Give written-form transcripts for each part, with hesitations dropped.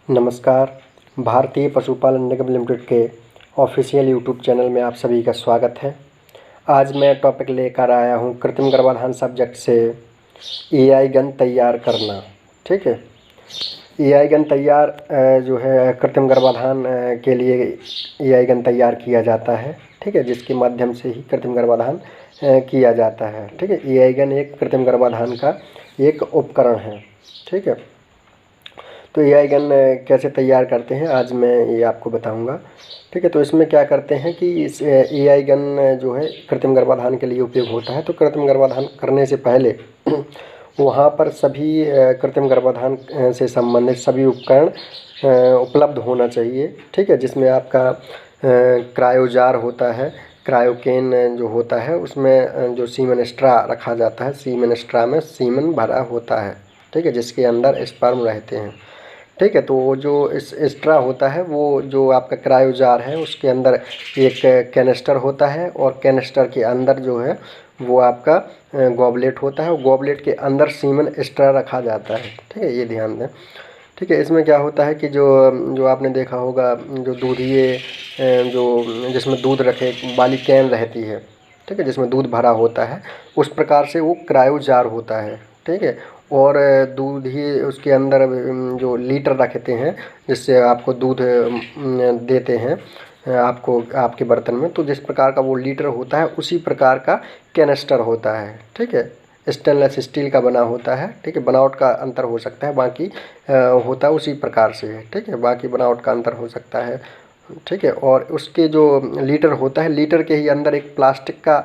नमस्कार। भारतीय पशुपालन निगम लिमिटेड के ऑफिशियल यूट्यूब चैनल में आप सभी का स्वागत है। आज मैं टॉपिक लेकर आया हूँ कृत्रिम गर्भाधान सब्जेक्ट से एआई गन तैयार करना। ठीक है, एआई गन तैयार जो है कृत्रिम गर्भाधान के लिए एआई गन तैयार किया जाता है। ठीक है, जिसके माध्यम से ही कृत्रिम गर्भाधान किया जाता है। ठीक है, एआई गन एक कृत्रिम गर्भाधान का एक उपकरण है। ठीक है, तो एआई गन कैसे तैयार करते हैं आज मैं ये आपको बताऊंगा। ठीक है, तो इसमें क्या करते हैं कि इस एआई गन जो है कृत्रिम गर्भाधान के लिए उपयोग होता है। तो कृत्रिम गर्भाधान करने से पहले वहाँ पर सभी कृत्रिम गर्भाधान से संबंधित सभी उपकरण उपलब्ध होना चाहिए। ठीक है, जिसमें आपका क्रायोजार होता है, क्रायोकेन जो होता है, उसमें जो सीमेन स्ट्रा रखा जाता है, सीमेन स्ट्रा में सीमेन भरा होता है। ठीक है, जिसके अंदर स्पर्म रहते हैं। ठीक है, तो वो जो इस एक्स्ट्रा होता है, वो जो आपका क्रायोजार है उसके अंदर एक कैनिस्टर होता है और कैनिस्टर के अंदर जो है वो आपका गॉबलेट होता है और गॉबलेट के अंदर सीमेन एक्स्ट्रा रखा जाता है। ठीक है, ये ध्यान दें। ठीक है, इसमें क्या होता है कि जो आपने देखा होगा जो दूधिए जो जिसमें दूध रखे वाली कैन रहती है, ठीक है, जिसमें दूध भरा होता है, उस प्रकार से वो क्रायोजार होता है। ठीक है, और दूध ही उसके अंदर जो लीटर रखते हैं जिससे आपको दूध देते हैं आपको आपके बर्तन में, तो जिस प्रकार का वो लीटर होता है उसी प्रकार का कैनिस्टर होता है। ठीक है, स्टेनलेस स्टील का बना होता है। ठीक है, बनावट का अंतर हो सकता है, बाकी होता उसी प्रकार से है। ठीक है, बाकी बनावट का अंतर हो सकता है। ठीक है, और उसके जो लीटर होता है, लीटर के ही अंदर एक प्लास्टिक का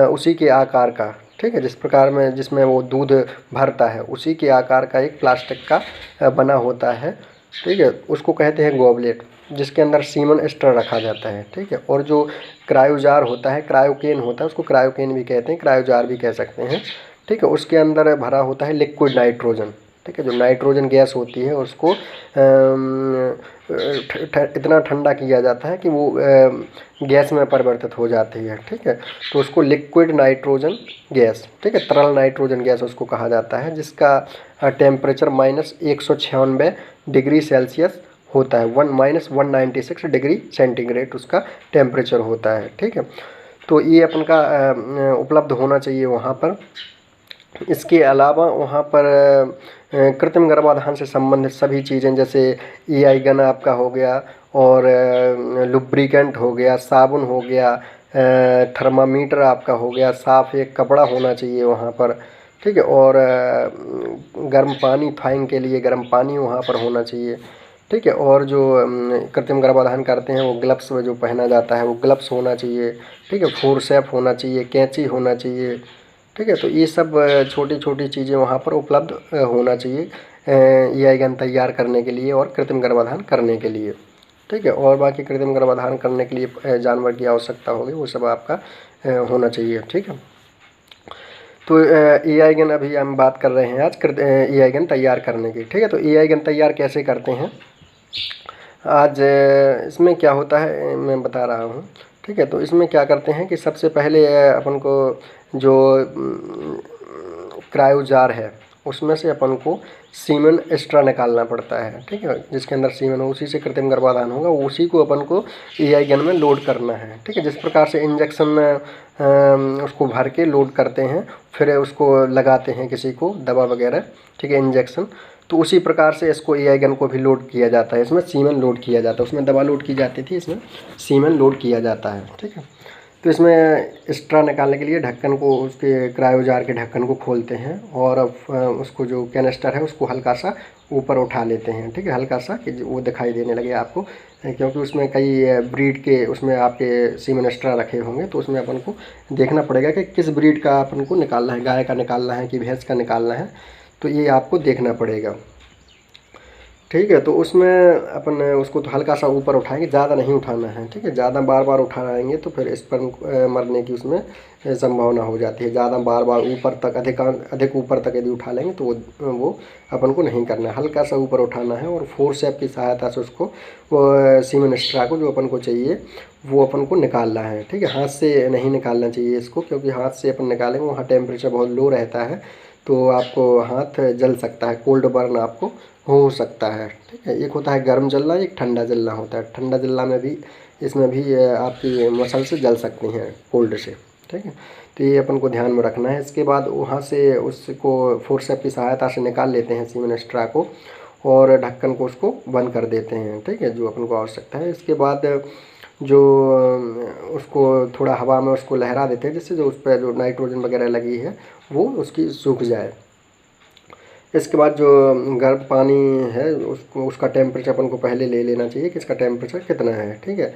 उसी के आकार का, ठीक है, जिस प्रकार में जिसमें वो दूध भरता है उसी के आकार का एक प्लास्टिक का बना होता है। ठीक है, उसको कहते हैं गॉबलेट, जिसके अंदर सीमेन एस्टर रखा जाता है। ठीक है, और जो क्रायोजार होता है, क्रायोकेन होता है, उसको क्रायोकेन भी कहते हैं, क्रायोजार भी कह सकते हैं। ठीक है, उसके अंदर भरा होता है लिक्विड नाइट्रोजन। ठीक है, जो नाइट्रोजन गैस होती है उसको इतना ठंडा किया जाता है कि वो गैस में परिवर्तित हो जाती है। ठीक है, तो उसको लिक्विड नाइट्रोजन गैस, ठीक है, तरल नाइट्रोजन गैस उसको कहा जाता है, जिसका टेम्परेचर -196 डिग्री सेल्सियस होता है। -196 डिग्री सेंटीग्रेड उसका टेम्परेचर होता है। ठीक है, तो ये अपन का उपलब्ध होना चाहिए वहाँ पर। इसके अलावा वहाँ पर कृत्रिम गर्भाधान से संबंधित सभी चीज़ें जैसे एआई गन आपका हो गया और लुब्रिकेंट हो गया, साबुन हो गया, थर्मामीटर आपका हो गया, साफ़ एक कपड़ा होना चाहिए वहाँ पर। ठीक है, और गर्म पानी, थाइंग के लिए गर्म पानी वहाँ पर होना चाहिए। ठीक है, और जो कृत्रिम गर्भाधान करते हैं वो ग्लव्स में जो पहना जाता है वो ग्लव्स होना चाहिए। ठीक है, फोर्सेप होना चाहिए, कैंची होना चाहिए। ठीक है, तो ये सब छोटी छोटी चीज़ें वहाँ पर उपलब्ध होना चाहिए एआई गन तैयार करने के लिए और कृत्रिम गर्भाधान करने के लिए। ठीक है, और बाकी कृत्रिम गर्भाधान करने के लिए जानवर की आवश्यकता होगी, वो सब आपका होना चाहिए। ठीक है, तो एआई गन अभी हम बात कर रहे हैं आज एआई गन तैयार करने की। ठीक है, तो एआई गन तैयार कैसे करते हैं आज इसमें क्या होता है मैं बता रहा हूँ। ठीक है, तो इसमें क्या करते हैं कि सबसे पहले अपन को जो क्रायोजार है उसमें से अपन को सीमेन एक्स्ट्रा निकालना पड़ता है। ठीक है, जिसके अंदर सीमेन हो उसी से कृत्रिम गर्भाधान होगा, उसी को अपन को एआई गन में लोड करना है। ठीक है, जिस प्रकार से इंजेक्शन उसको भर के लोड करते हैं, फिर उसको लगाते हैं किसी को दवा वगैरह, ठीक है, इंजेक्शन, तो उसी प्रकार से इसको एआई गन को भी लोड किया जाता है। इसमें सीमेन लोड किया जाता है, उसमें दवा लोड की जाती थी, इसमें सीमेन लोड किया जाता है। ठीक है, तो इसमें एक्स्ट्रा निकालने के लिए ढक्कन को, उसके क्रायोजार के ढक्कन को खोलते हैं और उसको जो कैनिस्टर है उसको हल्का सा ऊपर उठा लेते हैं। ठीक है, हल्का सा कि वो दिखाई देने लगे आपको, क्योंकि उसमें कई ब्रीड के उसमें आपके सीमेन एक्स्ट्रा रखे होंगे, तो उसमें अपन को देखना पड़ेगा कि किस ब्रीड का अपन को निकालना है, गाय का निकालना है कि भैंस का निकालना है, तो ये आपको देखना पड़ेगा। ठीक है, तो उसमें अपन उसको तो हल्का सा ऊपर उठाएंगे, ज़्यादा नहीं उठाना है। ठीक है, ज़्यादा बार बार उठाएंगे तो फिर स्पर्म मरने की उसमें संभावना हो जाती है। ज़्यादा बार बार ऊपर तक अधिक ऊपर तक यदि उठा लेंगे तो वो अपन को नहीं करना है, हल्का सा ऊपर उठाना है और फोर्सेप की सहायता से उसको सीमेन एक्स्ट्रा को जो अपन को चाहिए वो अपन को निकालना है। ठीक है, हाथ से नहीं निकालना चाहिए इसको, क्योंकि हाथ से अपन निकालेंगे वहाँ टेम्परेचर बहुत लो रहता है, तो आपको हाथ जल सकता है, कोल्ड बर्न आपको हो सकता है। ठीक है, एक होता है गर्म जलना, एक ठंडा जलना होता है। ठंडा जलना में भी इसमें भी आपकी मसल्स जल सकती हैं कोल्ड से। ठीक है, तो ये अपन को ध्यान में रखना है। इसके बाद वहाँ से उसको फोर्सेप की सहायता से निकाल लेते हैं सीमेन एक्स्ट्रा को, और ढक्कन को उसको बंद कर देते हैं। ठीक है, जो अपन को आवश्यकता है। इसके बाद जो उसको थोड़ा हवा में उसको लहरा देते हैं, जिससे जो उस पर जो नाइट्रोजन वगैरह लगी है वो उसकी सूख जाए। इसके बाद जो गर्म पानी है उसको, उसका टेम्परेचर अपन को पहले ले लेना चाहिए कि इसका टेम्परेचर कितना है। ठीक है,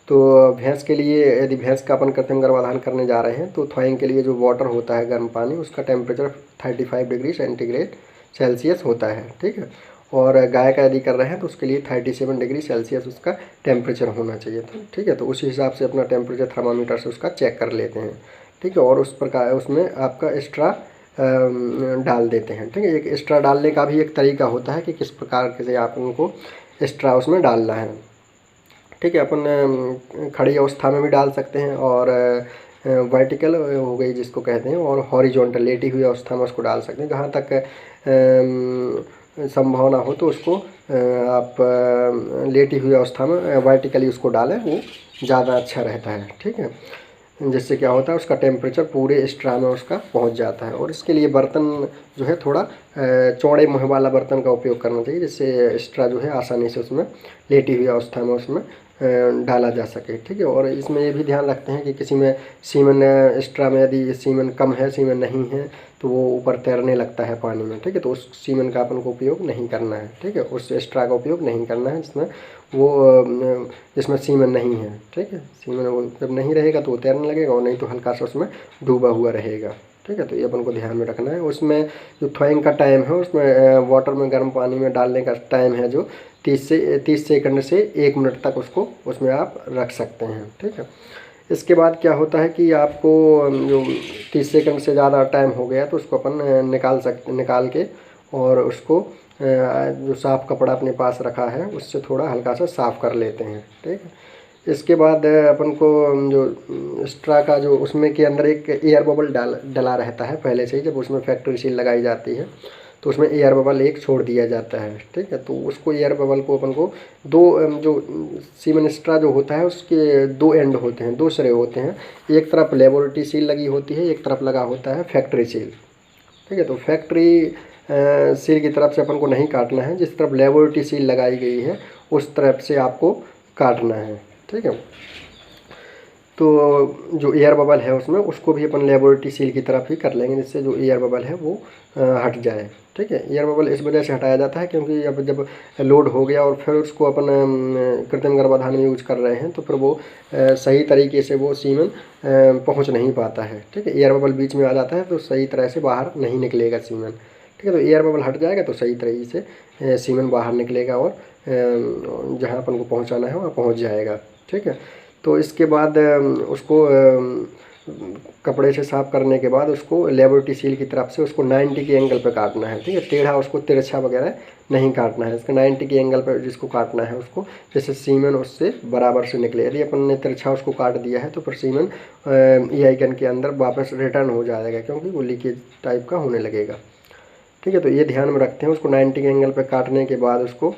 तो भैंस के लिए, यदि भैंस का अपन कृत्रिम गर्भाधान करने जा रहे हैं तो थ्वाइंग के लिए जो वाटर होता है गर्म पानी, उसका टेम्परेचर 35 डिग्री सेंटीग्रेड सेल्सियस होता है। ठीक है, और गाय का यदि कर रहे हैं तो उसके लिए 37 डिग्री सेल्सियस उसका टेम्परेचर होना चाहिए था। ठीक है, तो उसी हिसाब से अपना टेम्परेचर थर्मामीटर से उसका चेक कर लेते हैं। ठीक है, और उस प्रकार उसमें आपका एक्स्ट्रा डाल देते हैं। ठीक है, एक एक्स्ट्रा डालने का भी एक तरीका होता है कि किस प्रकार से आप उनको एक्स्ट्रा उसमें डालना है। ठीक है, अपन खड़ी अवस्था में भी डाल सकते हैं, और वर्टिकल हो गई जिसको कहते हैं, और हॉरिजॉन्टल लेटी हुई अवस्था में उसको डाल सकते हैं। जहाँ तक संभावना हो तो उसको आप लेटी हुई अवस्था में वर्टिकली उसको डालें, वो ज़्यादा अच्छा रहता है। ठीक है, जिससे क्या होता है उसका टेम्परेचर पूरे एक्स्ट्रा में उसका पहुंच जाता है। और इसके लिए बर्तन जो है थोड़ा चौड़े मुँह वाला बर्तन का उपयोग करना चाहिए, जिससे एक्स्ट्रा जो है आसानी से उसमें लेटी हुई अवस्था में उसमें डाला जा सके। ठीक है, और इसमें ये भी ध्यान रखते हैं कि किसी में सीमेन एक्स्ट्रा में यदि सीमेन कम है, सीमेन नहीं है, तो वो ऊपर तैरने लगता है पानी में। ठीक है, तो उस सीमेन का अपन को उपयोग नहीं करना है। ठीक है, उस एक्स्ट्रा का उपयोग नहीं करना है जिसमें वो जिसमें सीमेन नहीं है। ठीक है, सीमेन वो जब नहीं रहेगा तो वो तैरने लगेगा, और नहीं तो हल्का सा उसमें डूबा हुआ रहेगा। ठीक है, तो ये अपन को ध्यान में रखना है। उसमें जो थ्वाइंग का टाइम है, उसमें वाटर में गर्म पानी में डालने का टाइम है जो 30 सेकंड से 1 मिनट तक उसको उसमें आप रख सकते हैं। ठीक है, इसके बाद क्या होता है कि आपको जो 30 सेकंड से ज़्यादा टाइम हो गया तो उसको अपन निकाल के, और उसको जो साफ़ कपड़ा अपने पास रखा है उससे थोड़ा हल्का सा साफ़ कर लेते हैं। ठीक है, इसके बाद अपन को जो एक्स्ट्रा का जो उसमें के अंदर एक एयर बबल डला रहता है पहले से ही। जब उसमें फैक्ट्री सील लगाई जाती है तो उसमें एयर बबल एक छोड़ दिया जाता है। ठीक है, तो उसको एयर बबल को अपन को जो सीमेन एक्स्ट्रा जो होता है उसके 2 एंड होते हैं, 2 सिरे होते हैं। एक तरफ लेबोरेटरी सील लगी होती है, एक तरफ लगा होता है फैक्ट्री सील। ठीक है, तो फैक्ट्री सील की तरफ से अपन को नहीं काटना है, जिस तरफ लेबोरेटरी सील लगाई गई है उस तरफ से आपको काटना है। ठीक है, तो जो एयर बबल है उसमें उसको भी अपन लेबोरेटरी सील की तरफ ही कर लेंगे, जिससे जो एयर बबल है वो हट जाए। ठीक है, एयर बबल इस वजह से हटाया जाता है क्योंकि अब जब लोड हो गया और फिर उसको अपन कृत्रिम गर्भाधान में यूज कर रहे हैं तो फिर वो सही तरीके से वो सीमेन पहुंच नहीं पाता है। ठीक है, एयर बबल बीच में आ जाता है तो सही तरह से बाहर नहीं निकलेगा सीमेन। ठीक है, तो एयर बबल हट जाएगा तो सही तरीके से सीमेन बाहर निकलेगा, और जहाँ अपन को पहुँचाना है वहाँ पहुँच जाएगा। ठीक है, तो इसके बाद उसको कपड़े से साफ़ करने के बाद उसको लेबोरेटरी सील की तरफ से उसको 90 के एंगल पे काटना है। ठीक है, टेढ़ा उसको तिरछा वगैरह नहीं काटना है, इसका 90 के एंगल पर जिसको काटना है उसको, जैसे सीमेन उससे बराबर से निकले। यदि अपन ने तिरछा उसको काट दिया है तो फिर सीमेन EI गन के अंदर वापस रिटर्न हो जाएगा, क्योंकि वो लीकेज टाइप का होने लगेगा। ठीक है, तो ये ध्यान में रखते हैं। उसको 90 के एंगल पर काटने के बाद उसको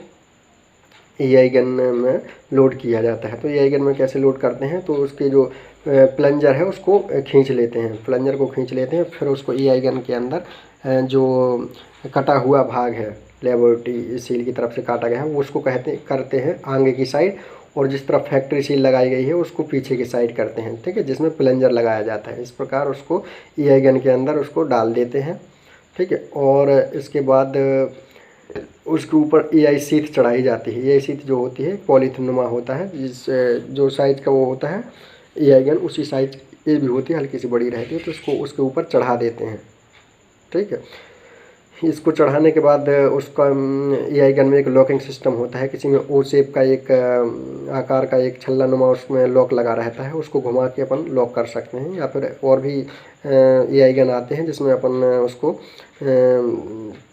EI गन में लोड किया जाता है। तो EI गन में कैसे लोड करते हैं, तो उसके जो प्लंजर है उसको खींच लेते हैं, प्लंजर को खींच लेते हैं, फिर उसको EI गन के अंदर जो कटा हुआ भाग है लेबोरेटरी सील की तरफ से काटा गया है वो उसको करते हैं आगे की साइड, और जिस तरफ फैक्ट्री सील लगाई गई है उसको पीछे की साइड करते हैं। ठीक है, जिसमें प्लंजर लगाया जाता है। इस प्रकार उसको EI गन के अंदर उसको डाल देते हैं। ठीक है, और इसके बाद उसके ऊपर EI शीट चढ़ाई जाती है। EI शीट जो होती है पॉलीथीन नुमा होता है, जिस जो साइज का वो होता है EI गन उसी साइज ये भी होती है, हल्की सी बड़ी रहती है, तो उसको उसके ऊपर चढ़ा देते हैं। ठीक है, इसको चढ़ाने के बाद उसका EI गन में एक लॉकिंग सिस्टम होता है। किसी में O शेप का एक आकार का एक छल्ला नुमा उसमें लॉक लगा रहता है, उसको घुमा के अपन लॉक कर सकते हैं। या फिर और भी EI गन आते हैं जिसमें अपन उसको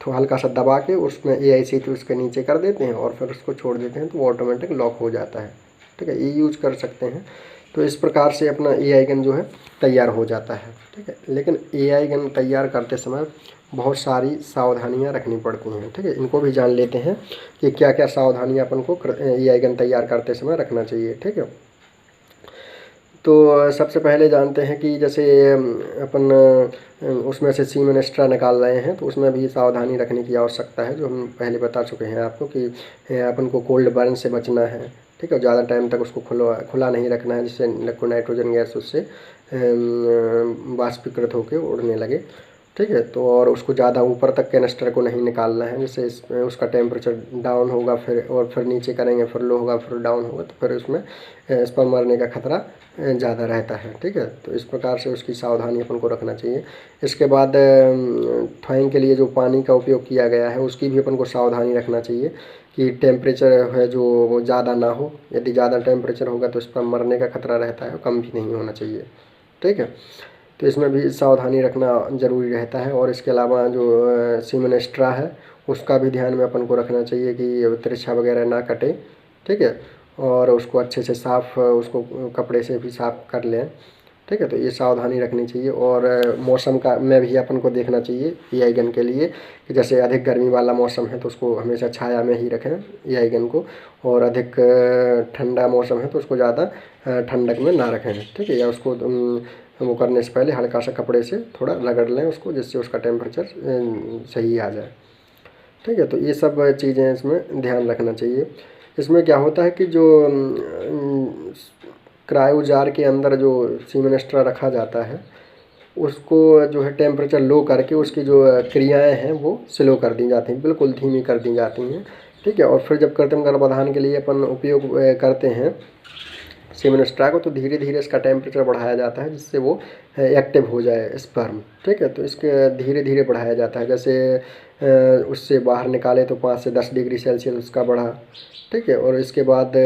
थोड़ा हल्का सा दबा के उसमें EI शीट उसके नीचे कर देते हैं और फिर उसको छोड़ देते हैं तो वो ऑटोमेटिक लॉक हो जाता है। ठीक है, ये यूज कर सकते हैं। तो इस प्रकार से अपना AI गन जो है तैयार हो जाता है, ठीक है। लेकिन AI गन तैयार करते समय बहुत सारी सावधानियां रखनी पड़ती हैं, ठीक है। इनको भी जान लेते हैं कि क्या क्या सावधानियां अपन को AI गन तैयार करते समय रखना चाहिए, ठीक है। तो सबसे पहले जानते हैं कि जैसे अपन उसमें से सीमेन एक्स्ट्रा निकाल रहे हैं, तो उसमें भी सावधानी रखने की आवश्यकता है, जो हम पहले बता चुके हैं आपको कि अपन को कोल्ड बर्न से बचना है, ठीक है। ज़्यादा टाइम तक उसको खुला नहीं रखना है, जिससे नाइट्रोजन गैस उससे वाष्पीकृत होकर उड़ने लगे, ठीक है। तो और उसको ज़्यादा ऊपर तक कैनिस्टर को नहीं निकालना है, जिससे उसका टेम्परेचर डाउन होगा, फिर नीचे करेंगे, फिर लो होगा, फिर डाउन होगा, तो फिर उसमें स्पर्म मरने का खतरा ज़्यादा रहता है, ठीक है। तो इस प्रकार से उसकी सावधानी अपन को रखना चाहिए। इसके बाद थ्वाइंग के लिए जो पानी का उपयोग किया गया है, उसकी भी अपन को सावधानी रखना चाहिए कि टेम्परेचर है जो वो ज़्यादा ना हो। यदि ज़्यादा टेम्परेचर होगा तो स्पर्म मरने का खतरा रहता है, कम भी नहीं होना चाहिए, ठीक है। तो इसमें भी सावधानी रखना ज़रूरी रहता है। और इसके अलावा जो सीमेन एक्स्ट्रा है, उसका भी ध्यान में अपन को रखना चाहिए कि तिरछा वगैरह ना कटे, ठीक है। और उसको अच्छे से साफ़ उसको कपड़े से भी साफ़ कर लें, ठीक है। तो ये सावधानी रखनी चाहिए। और मौसम का में भी अपन को देखना चाहिए AI गन के लिए कि जैसे अधिक गर्मी वाला मौसम है तो उसको हमेशा छाया में ही रखें AI गन को, और अधिक ठंडा मौसम है तो उसको ज़्यादा ठंडक में ना रखें, ठीक है। या उसको वो करने से पहले हल्का सा कपड़े से थोड़ा रगड़ लें उसको, जिससे उसका टेम्परेचर सही आ जाए, ठीक है। तो ये सब चीज़ें इसमें ध्यान रखना चाहिए। इसमें क्या होता है कि जो क्रायो जार के अंदर जो सीमेन एक्स्ट्रा रखा जाता है, उसको जो है टेम्परेचर लो करके उसकी जो क्रियाएं हैं वो स्लो कर दी जाती हैं, बिल्कुल धीमी कर दी जाती हैं, ठीक है। और फिर जब कृत्रिम गर्भाधान के लिए अपन उपयोग करते हैं सीमेन एक्स्ट्रा को, तो धीरे धीरे इसका टेम्परेचर बढ़ाया जाता है, जिससे वो एक्टिव हो जाए स्पर्म, ठीक है। तो इसके धीरे धीरे बढ़ाया जाता है, जैसे उससे बाहर निकाले तो 5 से 10 डिग्री सेल्सियस उसका बढ़ा, ठीक है। और इसके बाद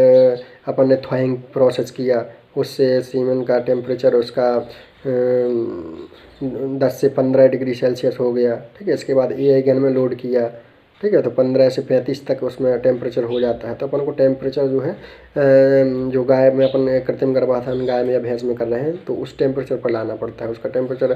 अपन ने थ्वाइंग प्रोसेस किया, उससे सीमेन का टेम्परेचर उसका 10 से 15 डिग्री सेल्सियस हो गया, ठीक है। इसके बाद AI गन में लोड किया, ठीक है। तो 15 से 35 तक उसमें टेम्परेचर हो जाता है। तो अपन को टेम्परेचर जो है जो गाय में अपन कृत्रिम गर्भाधान गाय में या भैंस में कर रहे हैं, तो उस टेम्परेचर पर लाना पड़ता है। उसका टेम्परेचर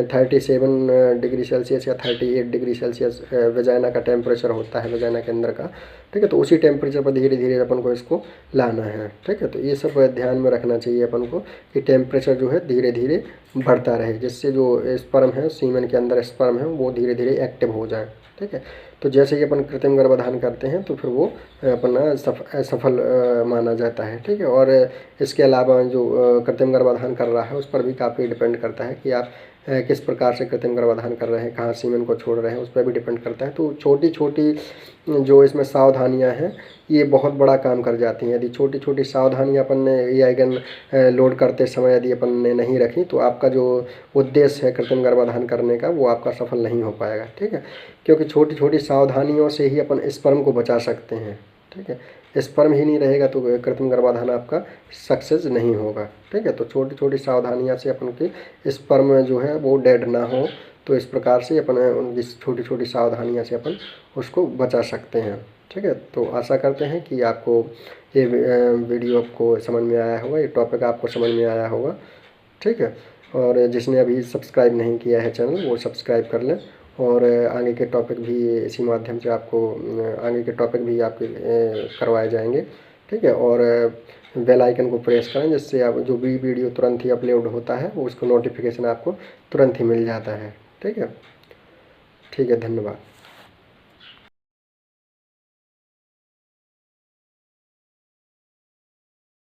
37 डिग्री सेल्सियस या 38 डिग्री सेल्सियस वजाइना का टेम्परेचर होता है, वजाइना के अंदर का, ठीक है। तो उसी टेम्परेचर पर धीरे धीरे अपन को इसको लाना है, ठीक है। तो ये सब ध्यान में रखना चाहिए अपन को कि टेम्परेचर जो है धीरे धीरे बढ़ता रहे, जिससे जो स्पर्म है, सीमेन के अंदर स्पर्म है, वो धीरे धीरे एक्टिव हो जाए, ठीक है। तो जैसे ही अपन कृत्रिम गर्भाधान करते हैं तो फिर वो अपना सफल माना जाता है, ठीक है। और इसके अलावा जो कृत्रिम गर्भाधान कर रहा है उस पर भी काफ़ी डिपेंड करता है कि आप किस प्रकार से कृत्रिम गर्भाधान कर रहे हैं, कहाँ सीमेन को छोड़ रहे हैं, उस पर भी डिपेंड करता है। तो छोटी छोटी जो इसमें सावधानियां हैं, ये बहुत बड़ा काम कर जाती हैं। यदि छोटी छोटी सावधानियां अपन ने AI गन लोड करते समय यदि अपन ने नहीं रखी, तो आपका जो उद्देश्य है कृत्रिम गर्भाधान करने का, वो आपका सफल नहीं हो पाएगा, ठीक है। क्योंकि छोटी छोटी सावधानियों से ही अपन स्पर्म को बचा सकते हैं, ठीक है। स्पर्म ही नहीं रहेगा तो कृत्रिम गर्भाधान आपका सक्सेस नहीं होगा, ठीक है। तो छोटी छोटी सावधानियां से अपन की स्पर्म जो है वो डेड ना हो, तो इस प्रकार से अपन उनकी छोटी छोटी सावधानियां से अपन उसको बचा सकते हैं, ठीक है। तो आशा करते हैं कि आपको ये वीडियो आपको समझ में आया होगा, ये टॉपिक आपको समझ में आया होगा, ठीक है। और जिसने अभी सब्सक्राइब नहीं किया है चैनल, वो सब्सक्राइब कर लें। और आगे के टॉपिक भी इसी माध्यम से आपको आगे के टॉपिक भी आपके करवाए जाएंगे, ठीक है। और बेल आइकन को प्रेस करें, जिससे आप जो भी वीडियो तुरंत ही अपलोड होता है वो उसको नोटिफिकेशन आपको तुरंत ही मिल जाता है, ठीक है। ठीक है, धन्यवाद।